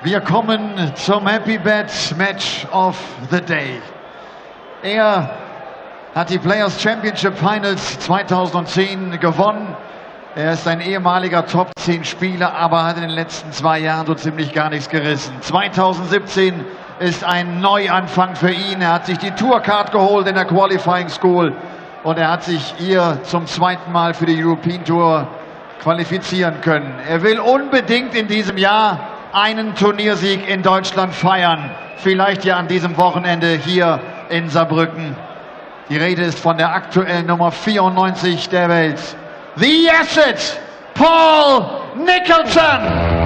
Wir kommen zum Happy Bet Match of the Day. Er hat die Players Championship Finals 2010 gewonnen. Er ist ein ehemaliger Top 10 Spieler, aber hat in den letzten 2 Jahren so ziemlich gar nichts gerissen. 2017 ist ein Neuanfang für ihn. Er hat sich die Tourcard geholt in der Qualifying School und er hat sich hier zum 2. Mal für die European Tour qualifizieren können. Er will unbedingt in diesem Jahr einen Turniersieg in Deutschland feiern. Vielleicht ja an diesem Wochenende hier in Saarbrücken. Die Rede ist von der aktuellen Nummer 94 der Welt. The Asset, Paul Nicholson!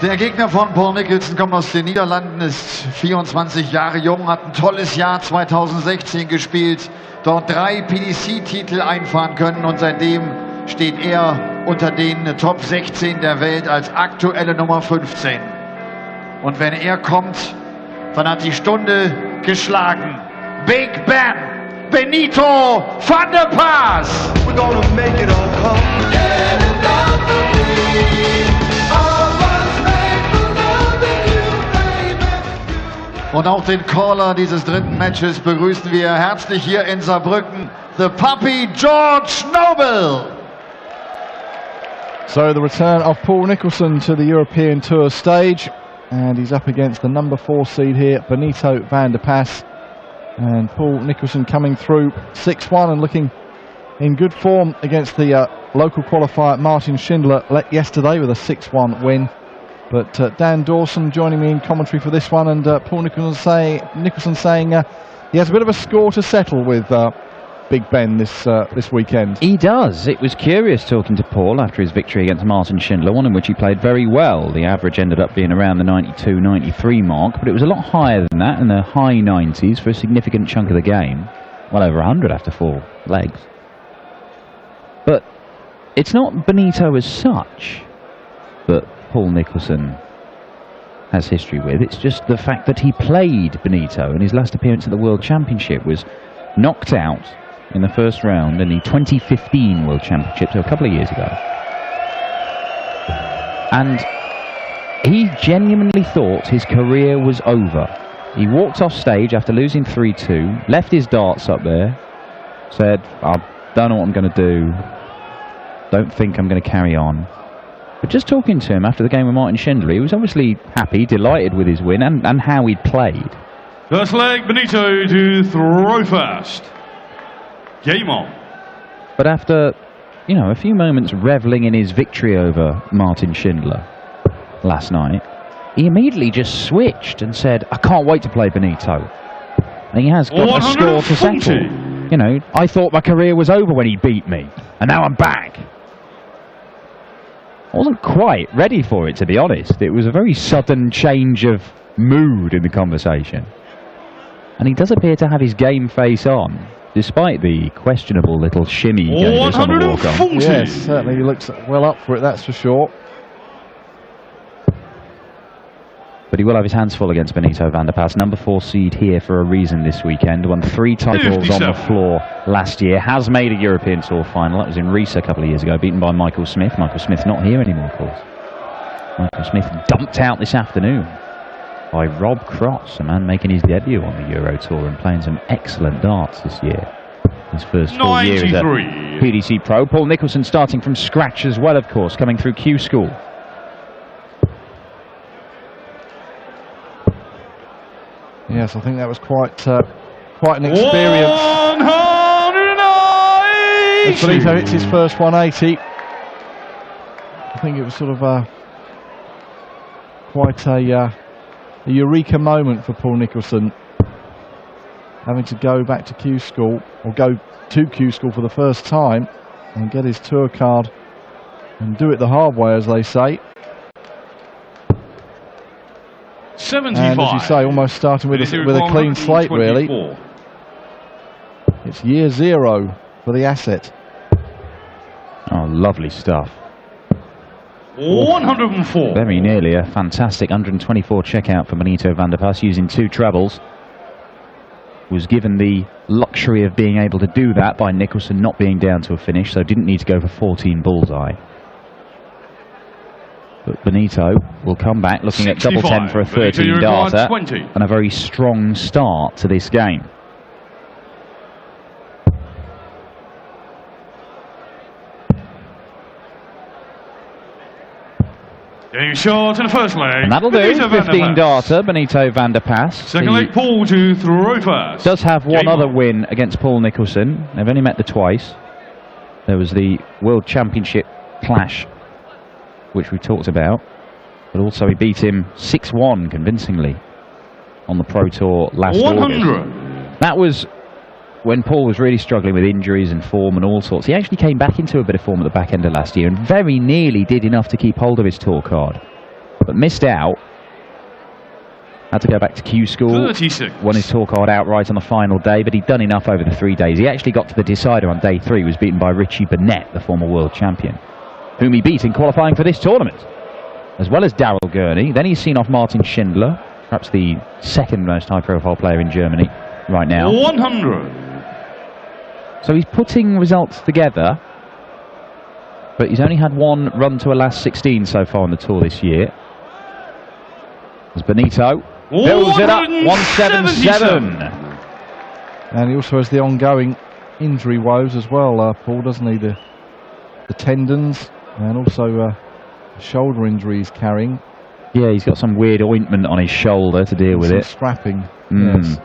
Der Gegner von Paul Nicholson kommt aus den Niederlanden, ist 24 Jahre jung, hat ein tolles Jahr 2016 gespielt, dort 3 PDC-Titel einfahren können und seitdem steht er unter den Top 16 der Welt als aktuelle Nummer 15. Und wenn er kommt, dann hat die Stunde geschlagen. Big Ben, Benito van der Paas! We're gonna make it all come. Und auch den Caller dieses 3. Matches begrüßen wir herzlich hier in Saarbrücken, the Puppy George Noble. So the return of Paul Nicholson to the European Tour stage, and he's up against the number 4 seed here, Benito van der Paas. And Paul Nicholson coming through 6-1 and looking in good form against the local qualifier Martin Schindler yesterday with a 6-1 win. But Dan Dawson joining me in commentary for this one, and Paul Nicholson saying he has a bit of a score to settle with Big Ben this weekend. He does. It was curious talking to Paul after his victory against Martin Schindler, one in which he played very well. The average ended up being around the 92-93 mark, but it was a lot higher than that, in the high 90s for a significant chunk of the game. Well over 100 after 4 legs. But it's not Benito as such that Paul Nicholson has history with. It's just the fact that he played Benito in his last appearance at the World Championship, was knocked out in the first round in the 2015 World Championship, so a couple of years ago. And he genuinely thought his career was over. He walked off stage after losing 3-2, left his darts up there, said, I don't know what I'm going to do, don't think I'm going to carry on. But just talking to him after the game with Martin Schindler, he was obviously happy, delighted with his win and how he'd played. First leg, Benito to throw first. Game on. But after, you know, a few moments revelling in his victory over Martin Schindler last night, he immediately just switched and said, I can't wait to play Benito. And he has got a score to settle. You know, I thought my career was over when he beat me, and now I'm back. I wasn't quite ready for it, to be honest. It was a very sudden change of mood in the conversation. And he does appear to have his game face on, despite the questionable little shimmy he gave us on the walk-on. Yes, certainly he looks well up for it, that's for sure. But he will have his hands full against Benito van der Paas, number 4 seed here for a reason this weekend. Won 3 titles on the floor last year. Has made a European Tour final. That was in Riesa a couple of years ago, beaten by Michael Smith. Michael Smith's not here anymore, of course. Michael Smith dumped out this afternoon by Rob Cross, a man making his debut on the Euro Tour and playing some excellent darts this year. His first full year as a PDC pro. Paul Nicholson starting from scratch as well, of course, coming through Q School. Yes, I think that was quite quite an experience. 180! As Benito hits his first 180. I think it was sort of quite a eureka moment for Paul Nicholson, having to go back to Q School, or go to Q School for the first time and get his tour card and do it the hard way, as they say. 75. And as you say, almost starting with a clean slate, really. It's year zero for the asset. Oh, lovely stuff. 104. Very nearly a fantastic 124 checkout for Benito van der Pas, using 2 trebles. Was given the luxury of being able to do that by Nicholson not being down to a finish, so didn't need to go for 14 bullseye. But Benito will come back looking at double 10 for a 13 darter, and a very strong start to this game. Getting short in the first leg. And that'll do. 15 darter, Benito van der Pas. Second leg, Paul to throw first. Does have one other win against Paul Nicholson. They've only met twice. There was the World Championship clash, which we talked about, but also he beat him 6-1 convincingly on the Pro Tour last August. That was when Paul was really struggling with injuries and form and all sorts. He actually came back into a bit of form at the back end of last year and very nearly did enough to keep hold of his tour card, but missed out. Had to go back to Q School, 36. Won his tour card outright on the final day, but he'd done enough over the 3 days. He actually got to the decider on day 3, was beaten by Richie Burnett, the former world champion, whom he beat in qualifying for this tournament, as well as Daryl Gurney. Then he's seen off Martin Schindler, perhaps the second most high-profile player in Germany right now. 100. So he's putting results together, but he's only had one run to a last 16 so far on the tour this year. As Benito builds it up, 177. And he also has the ongoing injury woes as well, Paul, doesn't he? The tendons and also shoulder injuries carrying. Yeah, he's got some weird ointment on his shoulder to deal with it. Strapping. Yes.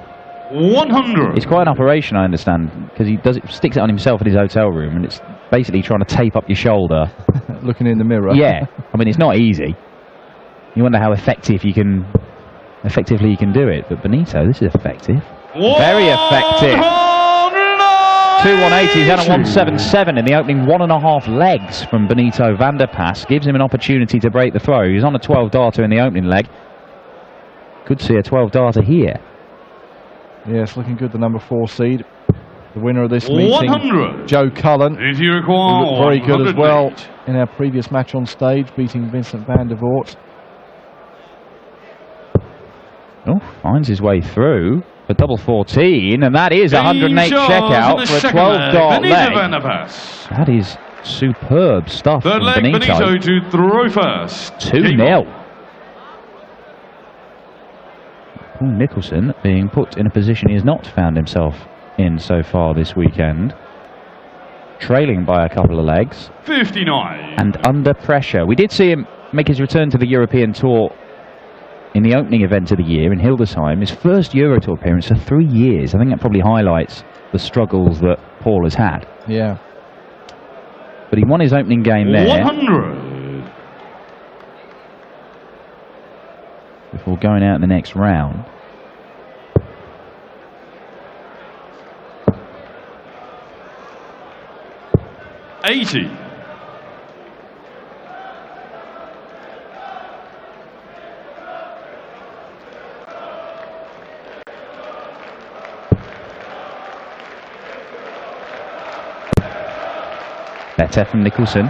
100. It's quite an operation, I understand, because he sticks it on himself in his hotel room, and it's basically trying to tape up your shoulder. Looking in the mirror. Yeah, I mean, it's not easy. You wonder how effectively you can do it, but Benito, this is effective. Very effective. 2 180s and a 177 in the opening 1.5 legs from Benito van der Pas. Gives him an opportunity to break the throw. He's on a 12 darter in the opening leg. Could see a 12 darter here. Yes, looking good, the number 4 seed. The winner of this meeting, 100. Joe Cullen, who looked very good as well in our previous match on stage, beating Vincent van der Voort. Oh, finds his way through for double 14, and that is a 108 checkout for a 12 dart leg. That is superb stuff from Benito. Benito to throw first. 2-0. Paul Nicholson being put in a position he has not found himself in so far this weekend. Trailing by a couple of legs. 59. And under pressure. We did see him make his return to the European Tour in the opening event of the year in Hildesheim. His first Euro Tour appearance for 3 years. I think that probably highlights the struggles that Paul has had. Yeah. But he won his opening game there. 100. Before going out in the next round. $80. Better from Nicholson.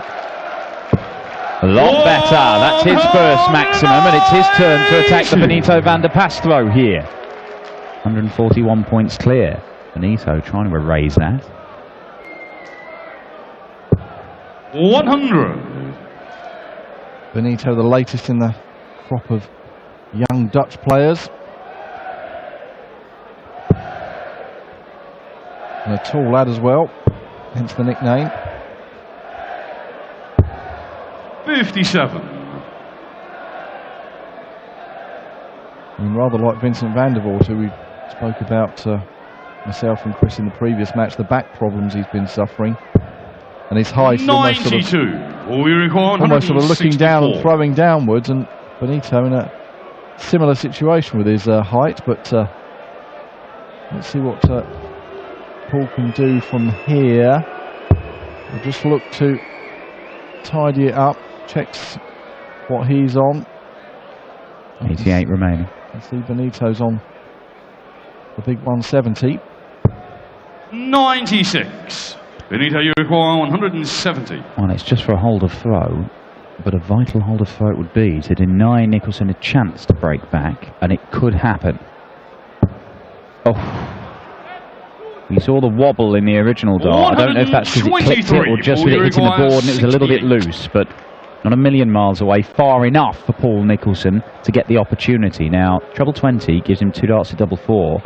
A lot better. That's his first maximum, and it's his turn to attack the Benito van der Pas throw here. 141 points clear. Benito trying to erase that. 100. Benito, the latest in the crop of young Dutch players. And a tall lad as well, hence the nickname. 57. And rather like Vincent van der Voort, who we spoke about myself and Chris in the previous match, the back problems he's been suffering. And his height is almost sort of looking down and throwing downwards, and Benito in a similar situation with his height, but let's see what Paul can do from here. We'll just look to tidy it up, checks what he's on. 88 remaining. I see Benito's on the big 170. 96. Benito, you require 170. Well, it's just for a hold of throw, but a vital hold of throw it would be to deny Nicholson a chance to break back, and it could happen. Oh. We saw the wobble in the original dart. I don't know if that's because it clipped it or just with it hitting the board and it was a little bit loose, but not a million miles away, far enough for Paul Nicholson to get the opportunity. Now, treble 20 gives him 2 darts to double 4.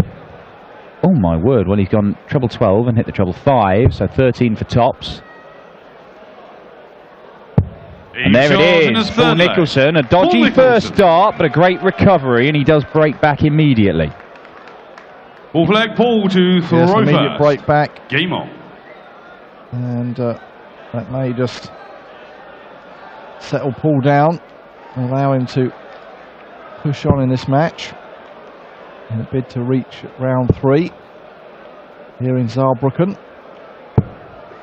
Oh my word, well he's gone treble 12 and hit the treble 5, so 13 for tops. And there it is, Paul Nicholson, a dodgy first dart, but a great recovery, and he does break back immediately. Ball flag, Paul to throw first. Immediate break back. Game on. And that may just settle Paul down and allow him to push on in this match in a bid to reach round 3 here in Saarbrücken.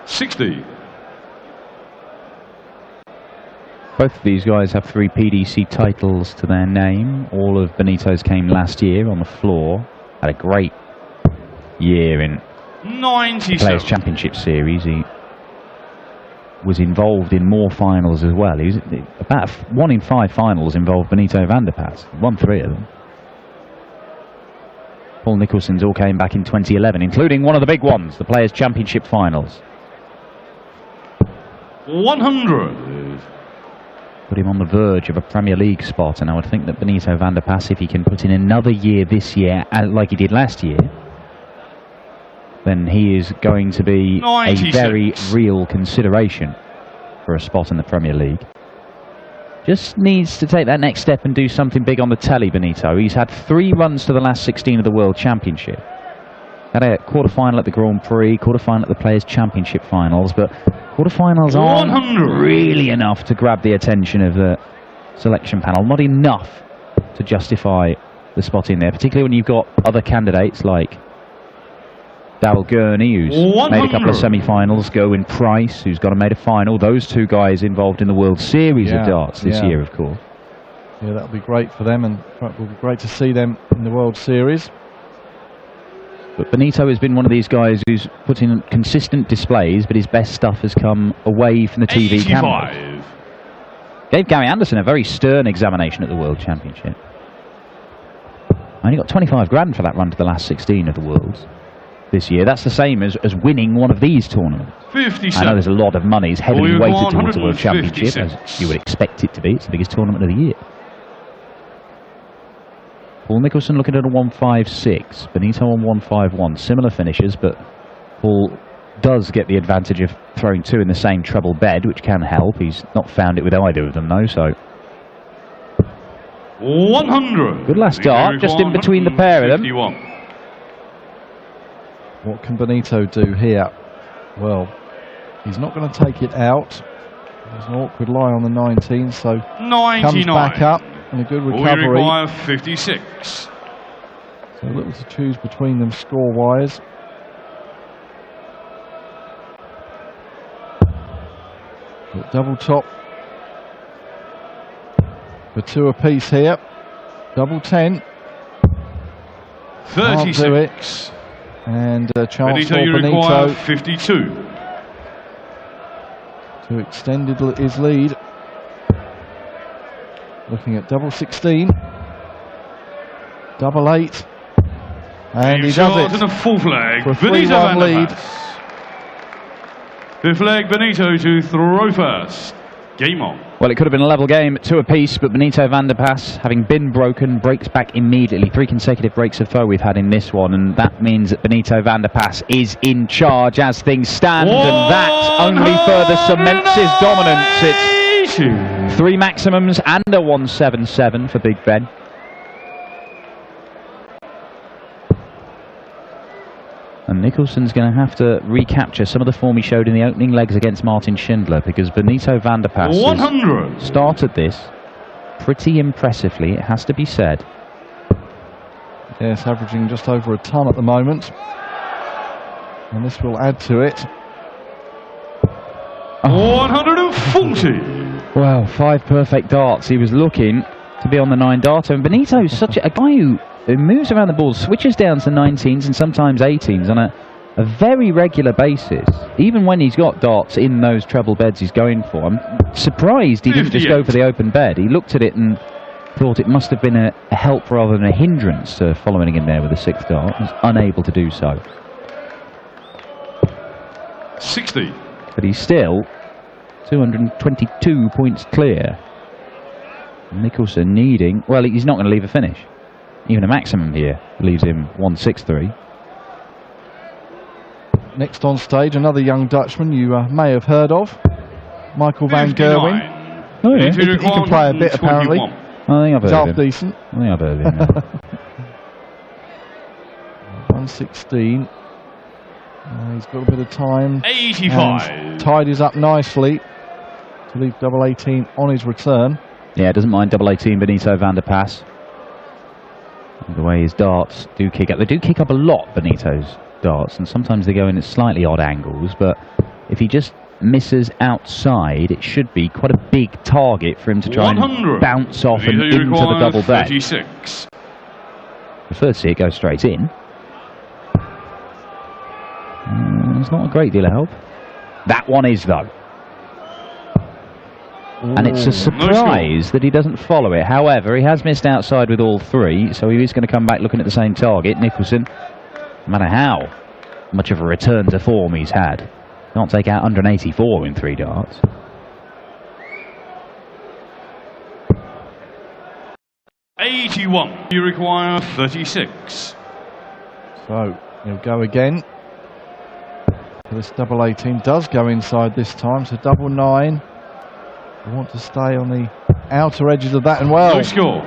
60. Both of these guys have 3 PDC titles to their name. All of Benito's came last year on the floor. Had a great year in the Players' Championship Series. He was involved in more finals as well. He was about 1 in 5 finals involved Benito van der Pas. He won 3 of them. Paul Nicholson's all came back in 2011, including one of the big ones, the Players' Championship Finals. 100. Put him on the verge of a Premier League spot, and I would think that Benito van der Pas, if he can put in another year this year, like he did last year, then he is going to be 96. A very real consideration for a spot in the Premier League. Just needs to take that next step and do something big on the telly, Benito. He's had 3 runs to the last 16 of the World Championship. Had a quarter-final at the Grand Prix, quarter-final at the Players' Championship Finals, but quarter-finals aren't really enough to grab the attention of the selection panel. Not enough to justify the spot in there, particularly when you've got other candidates like Darryl Gurney, who's made a couple of semi-finals, Gerwyn Price, who's got made a final. Those 2 guys involved in the World Series of darts this year, of course. Yeah, that'll be great for them, and it will be great to see them in the World Series. But Benito has been one of these guys who's put in consistent displays, but his best stuff has come away from the TV cameras. Gave Gary Anderson a very stern examination at the World Championship. Only got 25 grand for that run to the last 16 of the Worlds this year. That's the same as winning one of these tournaments. 57. I know there's a lot of money. It's heavily weighted towards the World Championship, as you would expect it to be. It's the biggest tournament of the year. Paul Nicholson looking at a 156, Benito on 151. Similar finishes, but Paul does get the advantage of throwing 2 in the same treble bed, which can help. He's not found it with either of them, though, so... 100. Good last dart, just in between the pair of them. What can Benito do here? Well, he's not going to take it out. There's an awkward lie on the 19, so 99. Comes back up. And a good recovery. We require 56. So a little to choose between them score-wise. Double top for 2 apiece here. Double 10. 36. Can't do it. And a chance Benito, for you Benito. require 52. To extend his lead. Looking at double 16, double 8, and he does it. And a full flag. For a 3-1 lead. The flag, Benito to throw first. Game on. Well, it could have been a level game at 2 apiece, but Benito van der Pas, having been broken, breaks back immediately. 3 consecutive breaks of throw we've had in this one, and that means that Benito van der Pas is in charge as things stand, and that only further cements his dominance. It's 3 maximums and a 177 for Big Ben. And Nicholson's going to have to recapture some of the form he showed in the opening legs against Martin Schindler, because Benito van der Pas started this pretty impressively, it has to be said. Yes, averaging just over a ton at the moment. And this will add to it. 140. Well, 5 perfect darts. He was looking to be on the 9 darter. And Benito's such a guy who moves around the ball, switches down to 19s and sometimes 18s on a very regular basis. Even when he's got darts in those treble beds he's going for. I'm surprised he didn't just go for the open bed. He looked at it and thought it must have been a help rather than a hindrance to following in there with a 6th dart. He was unable to do so. 60. But he's still 222 points clear. Nicholson needing... Well, he's not going to leave a finish. Even a maximum here leaves him 163. Next on stage, another young Dutchman you may have heard of, Michael van Gerwen. Oh, yeah. He can play a bit, apparently. I think I've heard of him. Decent. I think I've heard of him. Yeah. 116. He's got a bit of time. 85. Tidies up nicely to leave double 18 on his return. Yeah, doesn't mind double 18 Benito van der Pas. The way his darts do kick up. They do kick up a lot, Benito's darts, and sometimes they go in at slightly odd angles, but if he just misses outside, it should be quite a big target for him to try and bounce off and into the double deck. 36. Prefer to see it go straight in. It's not a great deal of help. That one is, though. And it's a surprise that he doesn't follow it. However, he has missed outside with all 3, so he is going to come back looking at the same target. Nicholson, no matter how much of a return to form he's had, can't take out 184 in 3 darts. You require 36. So he'll go again. This double 18 does go inside this time, so double 9. I want to stay on the outer edges of that, and well, No score.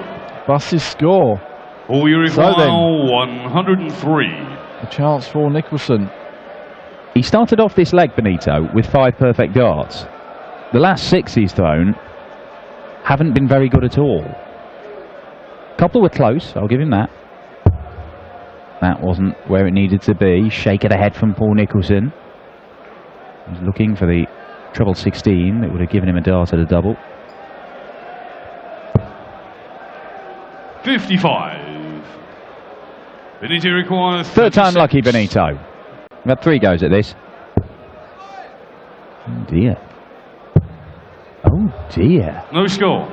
busts his score. All you require, So then, 103. a chance for Nicholson. He started off this leg, Benito, with 5 perfect darts. The last 6 he's thrown haven't been very good at all. A couple were close, I'll give him that. That wasn't where it needed to be. Shake of the head from Paul Nicholson. He's looking for the treble 16 that would have given him a dart at a double. 55. Benito requires 36. Third time lucky, Benito. We've had 3 goes at this. Oh dear. Oh dear. No score.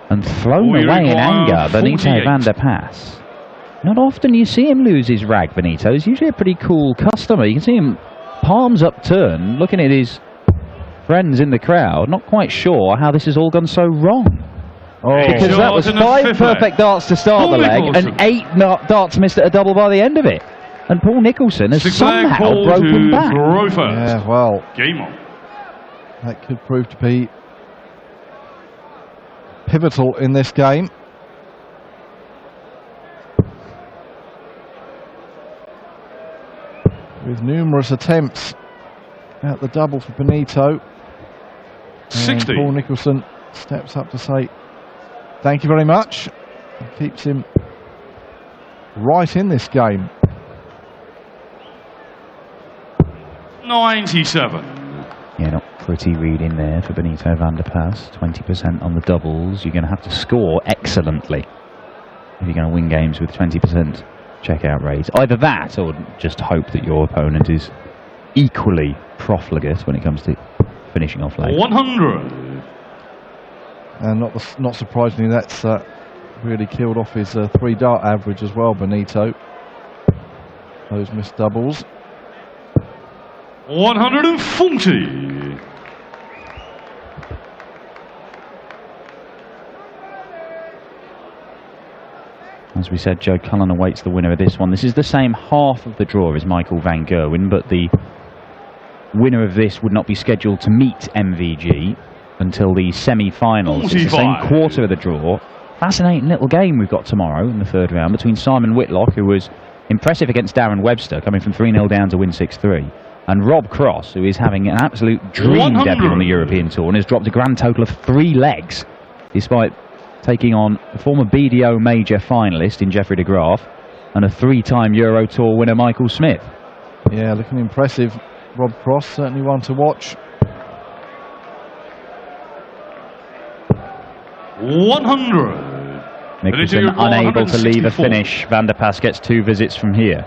And thrown away in anger, Benito 48. van der Pas. Not often you see him lose his rag, Benito. He's usually a pretty cool customer. You can see him palms upturned, looking at his friends in the crowd, not quite sure how this has all gone so wrong. Because that was 5 perfect darts to start the leg and 8 darts missed at a double by the end of it. And Paul Nicholson has somehow broken back. Yeah, well, Game on. that could prove to be pivotal in this game. With numerous attempts at the double for Benito. 60. Paul Nicholson steps up to say thank you very much. It keeps him right in this game. 97. Yeah, not pretty read in there for Benito van der Pas. 20% on the doubles. You're going to have to score excellently if you're going to win games with 20% checkout rate. Either that or just hope that your opponent is equally profligate when it comes to finishing off late. 100. And not surprisingly, that's really killed off his 3-dart average as well, Benito. Those missed doubles. 140. As we said, Joe Cullen awaits the winner of this one. This is the same half of the draw as Michael van Gerwen, but the winner of this would not be scheduled to meet MVG until the semi-finals. It's the same quarter of the draw. Fascinating little game we've got tomorrow in the 3rd round between Simon Whitlock, who was Impressive against Darren Webster, coming from 3-0 down to win 6-3. And Rob Cross, who is having an absolute dream debut on the European Tour and has dropped a grand total of 3 legs, despite taking on a former BDO major finalist in Jeffrey de Graaf and a 3-time Euro Tour winner Michael Smith. Yeah, looking impressive. Rob Cross, certainly one to watch. 100. Nicholson unable to leave a finish. Van der Pas gets 2 visits from here.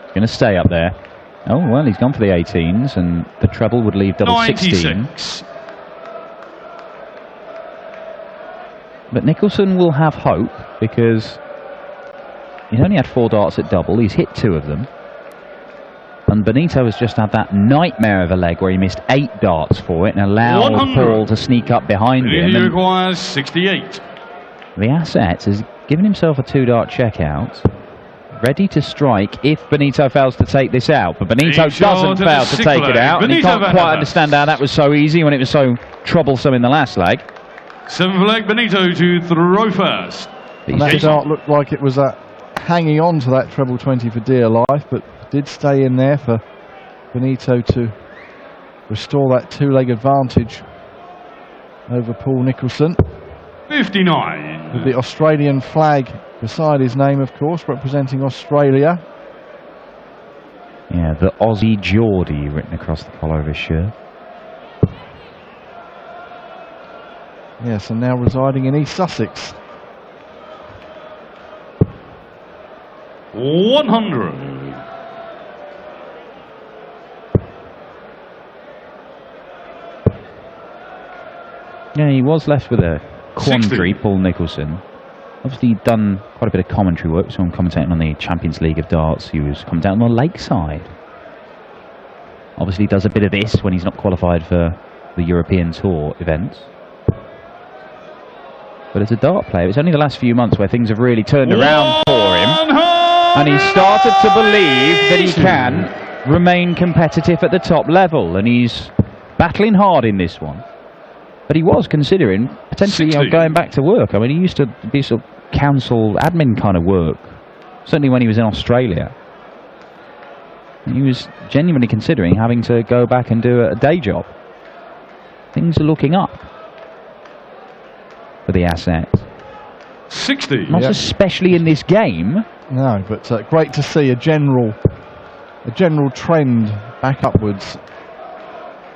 Going to stay up there. Oh, well, he's gone for the 18s, and the treble would leave double 16. But Nicholson will have hope, because he's only had 4 darts at double. He's hit 2 of them. And Benito has just had that nightmare of a leg where he missed 8 darts for it and allowed Paul to sneak up behind him. He requires 68. The Assets has given himself a 2-dart checkout, ready to strike if Benito fails to take this out. But Benito doesn't fail to take it out, and he can't quite understand how that was so easy when it was so troublesome in the last leg. 7th leg, Benito to throw first. And that dart looked like it was hanging on to that treble 20 for dear life, but did stay in there for Benito to restore that 2-leg advantage over Paul Nicholson. 59. With the Australian flag beside his name, of course, representing Australia. Yeah, the Aussie Geordie written across the collar of his shirt. Yes, and now residing in East Sussex. 100. Yeah, he was left with a quandary, 60. Paul Nicholson. Obviously, he'd done quite a bit of commentary work, so I'm commentating on the Champions League of Darts. He was commentating on the Lakeside. Obviously, does a bit of this when he's not qualified for the European Tour events. But as a dart player, it's only the last few months where things have really turned around for him. And he's started to believe that he can remain competitive at the top level. And he's battling hard in this one. But he was considering potentially going back to work. I mean, he used to be sort of council admin kind of work, certainly when he was in Australia. And he was genuinely considering having to go back and do a day job. Things are looking up for the Assets. 60. Not especially in this game. No, but great to see a general trend back upwards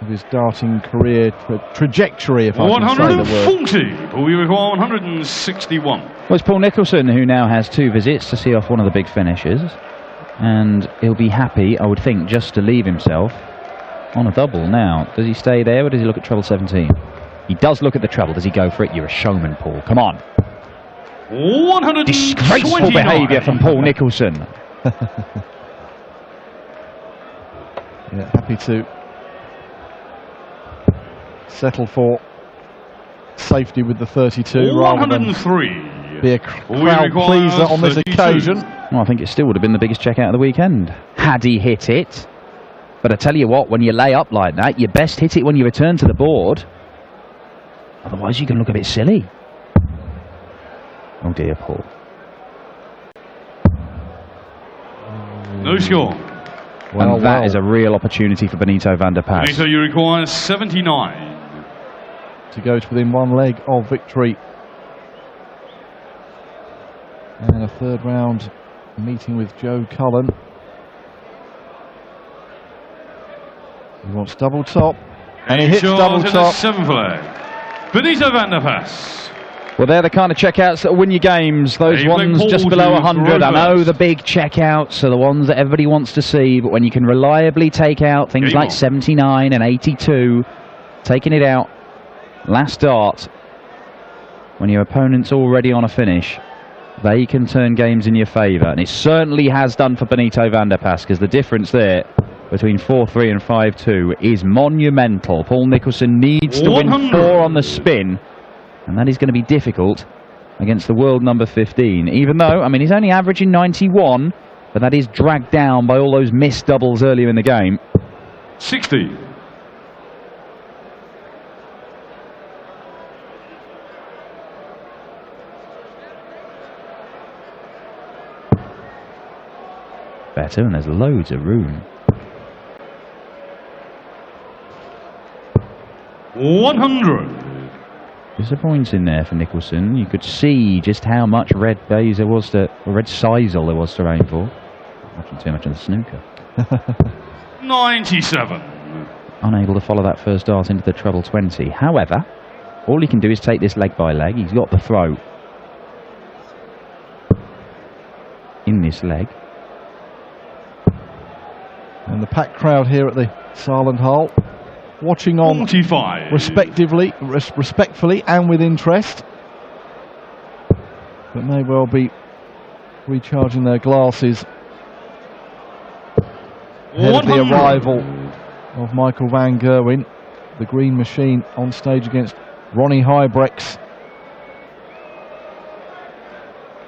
of his darting career trajectory, if I can say the word. 140. We require 161. Well, it's Paul Nicholson who now has 2 visits to see off one of the big finishes, and he'll be happy, I would think, just to leave himself on a double. Now, does he stay there, or does he look at treble 17? He does look at the treble. Does he go for it? You're a showman, Paul. Come on. 129. Disgraceful behaviour from Paul Nicholson. Yeah, happy to settle for safety with the 32 rather than 103. be a crowd pleaser on this occasion. Well, I think it still would have been the biggest checkout of the weekend had he hit it. But I tell you what, when you lay up like that, you best hit it when you return to the board. Otherwise, you can look a bit silly. Oh dear, Paul. No score. Well, and that is a real opportunity for Benito van der Pas. Benito, you require 79. To go to within 1 leg of victory. And a 3rd round meeting with Joe Cullen. He wants double top. And he hits double top. 7th leg. Benito van der Pas. Well, they're the kind of checkouts that will win you games. Those ones just below 100. I know the big checkouts are the ones that everybody wants to see, but when you can reliably take out things like 79 and 82, taking it out last dart, when your opponent's already on a finish, they can turn games in your favour. And it certainly has done for Benito van der Pas, because the difference there between 4-3 and 5-2 is monumental. Paul Nicholson needs to win 4 on the spin, and that is going to be difficult against the world number 15. Even though, I mean, he's only averaging 91, but that is dragged down by all those missed doubles earlier in the game. 60. better, and there's loads of room. 100. Disappointing there for Nicholson. You could see just how much red baize there was to, or red sisal there was to aim for. Watching too much of the snooker. 97. Unable to follow that first dart into the treble 20. However, all he can do is take this leg by leg. He's got the throw in this leg. And the packed crowd here at the Silent Hull watching on 45. respectfully and with interest, but may well be recharging their glasses ahead of the arrival of Michael van Gerwen, the Green Machine, on stage against Ronnie Hybrex.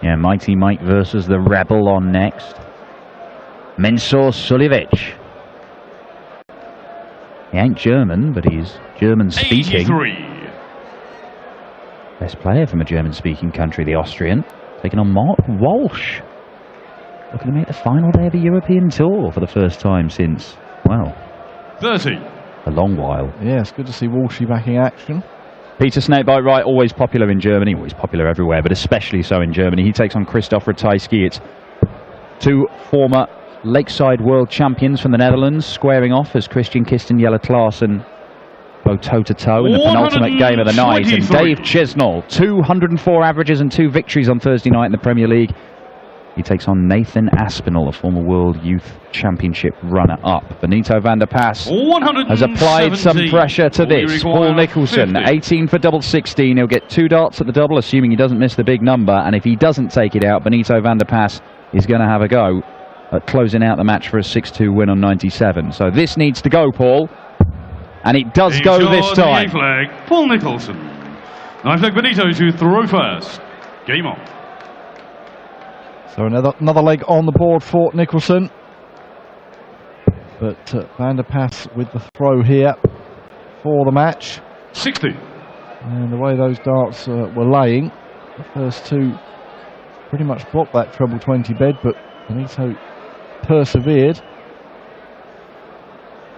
Yeah, Mighty Mike versus the Rebel on next. Mensur Suljevic. He ain't German, but he's German-speaking. 83. Best player from a German-speaking country, the Austrian, taking on Mark Walsh. Looking to make the final day of a European tour for the first time since, well, 30. a long while. Yeah, it's good to see Walshy back in action. Peter Snakebite Wright, always popular in Germany, always popular everywhere, but especially so in Germany. He takes on Christoph Ratajski. It's two former Lakeside World Champions from the Netherlands squaring off as Christian Kisten, Jelle Klaassen go toe-to-toe in the penultimate game of the night. And Dave Chisnall, 204 averages and 2 victories on Thursday night in the Premier League. He takes on Nathan Aspinall, a former World Youth Championship runner-up. Benito van der Pas has applied some pressure to this. Paul Nicholson, 50. 18 for double 16. He'll get 2 darts at the double, assuming he doesn't miss the big number. And if he doesn't take it out, Benito van der Pas is going to have a go at closing out the match for a 6-2 win on 97. So this needs to go, Paul. And it does go this time. Flag, Paul Nicholson. Knife flag Benito to throw first. Game on. So another leg on the board for Nicholson. But Van der Pas with the throw here for the match. 60. And the way those darts were laying, the first 2 pretty much blocked that treble 20 bed, but Benito persevered.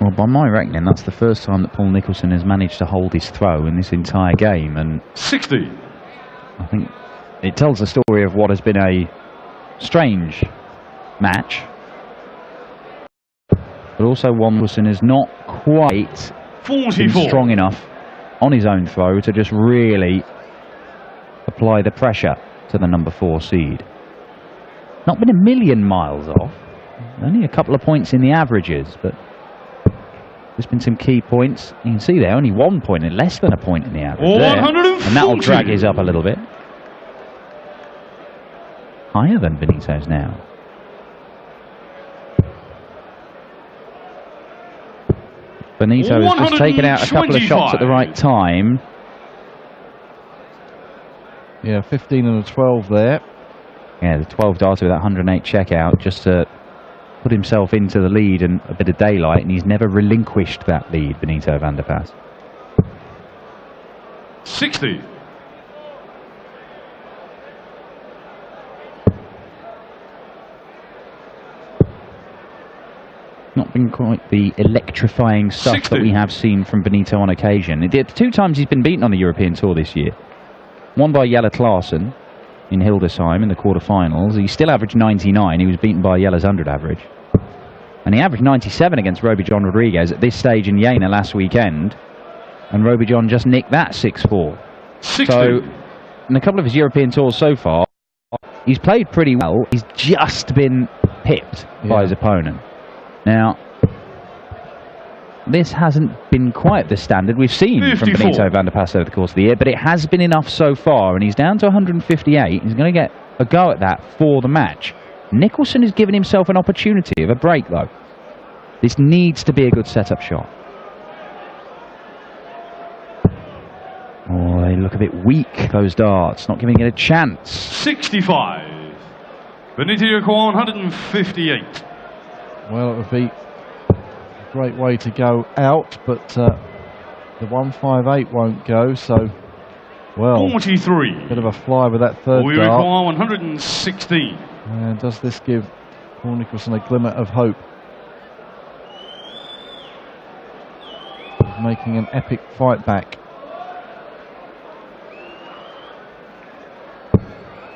Well, by my reckoning, that's the first time that Paul Nicholson has managed to hold his throw in this entire game. And 60. I think it tells the story of what has been a strange match, but also one Nicholson is not quite 44. strong enough on his own throw to just really apply the pressure to the number 4 seed. Not been a million miles off, only a couple of points in the averages, but there's been some key points. You can see there, only 1 point and less than a point in the average there, and that'll drag his up a little bit. Higher than Benito's now. Benito has just taken out a couple of shots at the right time. Yeah, 15 and a 12 there. Yeah, the 12 darter with that 108 checkout just to put himself into the lead and a bit of daylight, and he's never relinquished that lead, Benito van der Pas. 60. Not been quite the electrifying stuff 60. that we have seen from Benito on occasion. The 2 times he's been beaten on the European Tour this year. One by Jelle Klaassen in Hildesheim in the quarterfinals. He still averaged 99. He was beaten by Jelle's 100 average. And he averaged 97 against Roby John Rodriguez at this stage in Jena last weekend. And Roby John just nicked that 6-4. 60. So, in a couple of his European tours so far, he's played pretty well. He's just been pipped by his opponent. Now, this hasn't been quite the standard we've seen 54. from Benito van der Pas over the course of the year, but it has been enough so far, and he's down to 158. He's going to get a go at that for the match. Nicholson has given himself an opportunity of a break, though. This needs to be a good setup shot. Oh, they look a bit weak, those darts, not giving it a chance. 65. Benito Yoko 158. Well, it would be a great way to go out, but the 158 won't go, so, well, 43. bit of a fly with that third We dart. require 116. And does this give Paul Nicholson a glimmer of hope of making an epic fight back.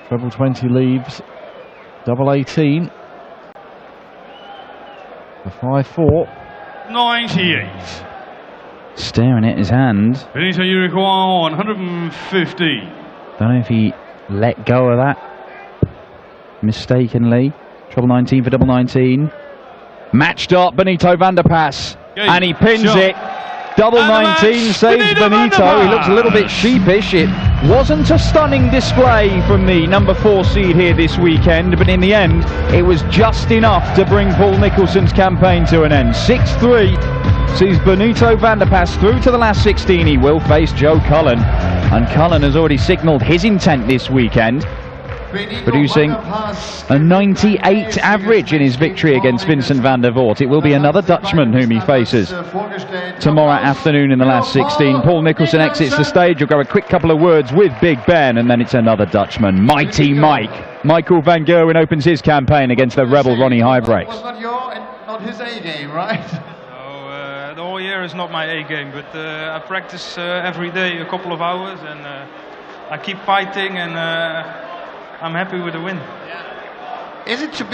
Treble 20 leaves, double 18 for 5-4. 98. Staring at his hand. Benito, you require 150. Don't know if he let go of that mistakenly. Treble 19 for double 19. Matched up, Benito van der Pas. And he pins it. Double 19 saves Benito. He looks a little bit sheepish. It wasn't a stunning display from the number 4 seed here this weekend, but in the end, it was just enough to bring Paul Nicholson's campaign to an end. 6-3 sees Benito van der Pas through to the last 16. He will face Joe Cullen, and Cullen has already signalled his intent this weekend, producing a 98 average in his victory against Vincent van der Voort. It will be another Dutchman whom he faces tomorrow afternoon in the last 16. Paul Nicholson exits the stage. He'll go a quick couple of words with Big Ben, and then it's another Dutchman, Mighty Mike. Michael van Gerwen opens his campaign against the rebel Ronnie Huybrechts. Was not his A game, right? The whole year is not my A game, but I practice every day a couple of hours, and I keep fighting, and I'm happy with the win. Is it to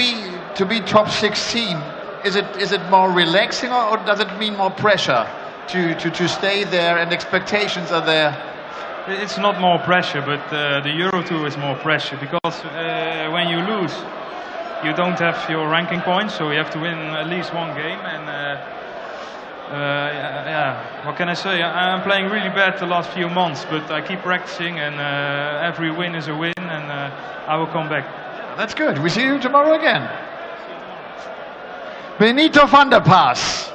be top 16? Is it more relaxing, or does it mean more pressure to stay there and expectations are there? It's not more pressure, but the Euro Tour is more pressure, because when you lose, you don't have your ranking points, so you have to win at least one game. And yeah, what can I say? I'm playing really bad the last few months, but I keep practicing, and every win is a win, and I will come back. That's good. We see you tomorrow again. Benito van der Pas.